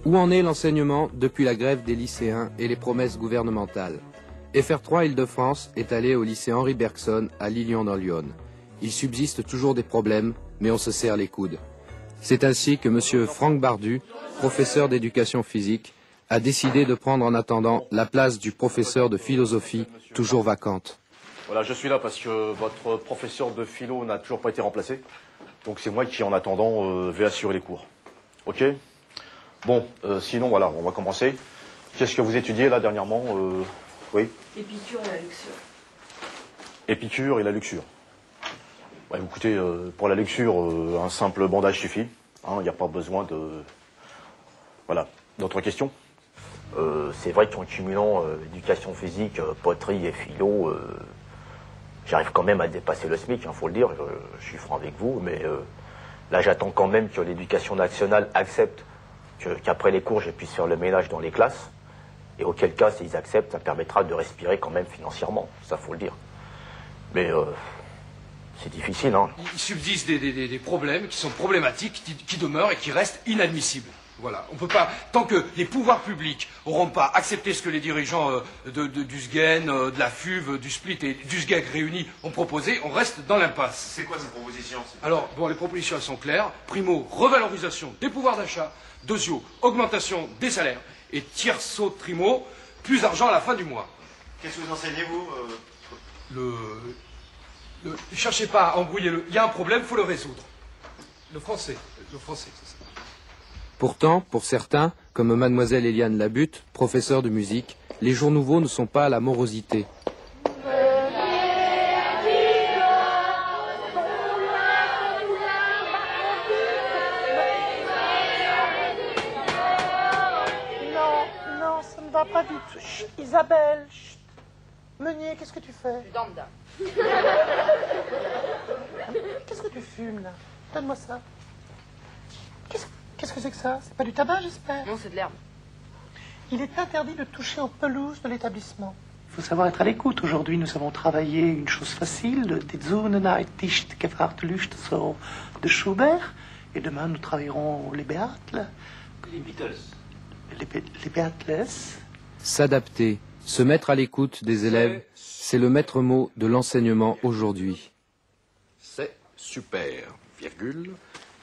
Où en est l'enseignement depuis la grève des lycéens et les promesses gouvernementales? FR3 Île-de-France est allé au lycée Henri Bergson à Lillion dans l'Yonne. Il subsiste toujours des problèmes, mais on se serre les coudes. C'est ainsi que M. Franck Bardu, professeur d'éducation physique, a décidé de prendre en attendant la place du professeur de philosophie, toujours vacante. Voilà, je suis là parce que votre professeur de philo n'a toujours pas été remplacé. Donc c'est moi qui, en attendant, vais assurer les cours. Ok? Bon, sinon, voilà, on va commencer. Qu'est-ce que vous étudiez, là, dernièrement? Oui? Épicure et la luxure. Épicure et la luxure. Ouais, écoutez, pour la luxure, un simple bandage suffit. Il n'y a pas besoin de... Voilà. D'autres questions? C'est vrai qu'en cumulant éducation physique, poterie et philo, j'arrive quand même à dépasser le SMIC, faut le dire, je suis franc avec vous, mais là j'attends quand même que l'éducation nationale accepte qu'après les cours je puisse faire le ménage dans les classes, et auquel cas s'ils acceptent, ça permettra de respirer quand même financièrement, ça faut le dire. Mais c'est difficile, hein. Il subsiste des problèmes qui sont problématiques, qui demeurent et qui restent inadmissibles. Voilà, on peut pas, tant que les pouvoirs publics n'auront pas accepté ce que les dirigeants du SGEN, de la FUV, du SPLIT et du SGEG réunis ont proposé, on reste dans l'impasse. C'est quoi ces propositions? Alors, bon, les propositions elles sont claires. Primo, revalorisation des pouvoirs d'achat. Deuxio, augmentation des salaires. Et tierço, trimo, plus d'argent à la fin du mois. Qu'est-ce que vous enseignez, vous Cherchez pas à embrouiller il y a un problème, il faut le résoudre. Le français, c'est ça. Pourtant, pour certains, comme mademoiselle Eliane Labute, professeure de musique, les jours nouveaux ne sont pas à la morosité. Non, ça ne va pas du tout. Chut, Isabelle, chut. Meunier, qu'est-ce que tu fais? Danda. Qu'est-ce que tu fumes, là? Donne-moi ça. Qu'est-ce que c'est que ça? C'est pas du tabac, j'espère? Non, c'est de l'herbe. Il est interdit de toucher aux pelouses de l'établissement. Il faut savoir être à l'écoute. Aujourd'hui, nous avons travaillé une chose facile, des Zunenheit nicht gefragt Lust so de Schubert. Et demain, nous travaillerons les Beatles. Les Beatles. Les Beatles. S'adapter, se mettre à l'écoute des élèves, c'est le maître mot de l'enseignement aujourd'hui. C'est super, virgule.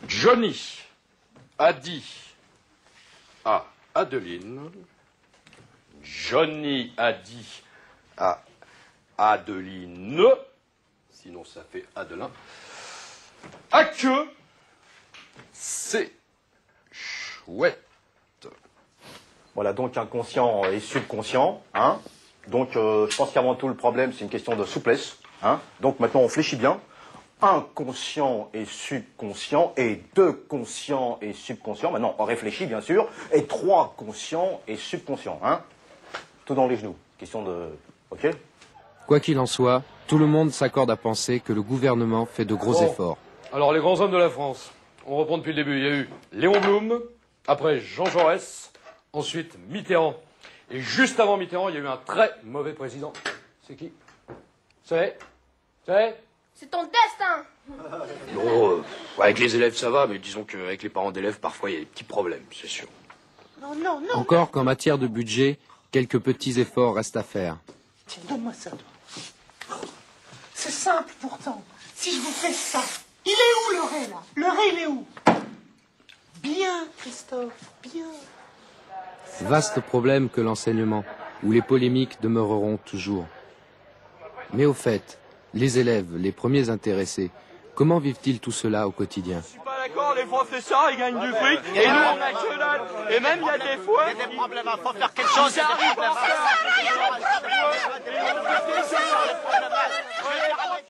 Johnny a dit à Adeline, Johnny a dit à Adeline, sinon ça fait Adelin, à que c'est chouette. Voilà, donc inconscient et subconscient. Hein. Donc je pense qu'avant tout, le problème, c'est une question de souplesse. Hein. Donc maintenant, on fléchit bien. Inconscient et subconscient, et 2 conscients et subconscients. Maintenant, on réfléchit, bien sûr. Et 3 conscients et subconscients. Hein. Tout dans les genoux. Question de... OK? Quoi qu'il en soit, tout le monde s'accorde à penser que le gouvernement fait de gros efforts. Alors, les grands hommes de la France, on reprend depuis le début. Il y a eu Léon Blum, après Jean Jaurès, ensuite Mitterrand. Et juste avant Mitterrand, il y a eu un très mauvais président. C'est qui? C'est C'est ton destin. Non, avec les élèves ça va, mais disons qu'avec les parents d'élèves, parfois il y a des petits problèmes, c'est sûr. Non. Encore qu'en matière de budget, quelques petits efforts restent à faire. Tiens, donne-moi ça, toi. C'est simple, pourtant. Si je vous fais ça, il est où le ré, là? Le ré, il est où? Bien, Christophe, bien. Vaste problème que l'enseignement, où les polémiques demeureront toujours. Mais au fait, les élèves, les premiers intéressés, comment vivent-ils tout cela au quotidien? Je suis pas d'accord, les professeurs ils gagnent du fric, et nous on a que dalle. Et même il y a des fois... Il y a des problèmes, il faut faire quelque chose. J'arrive en retard.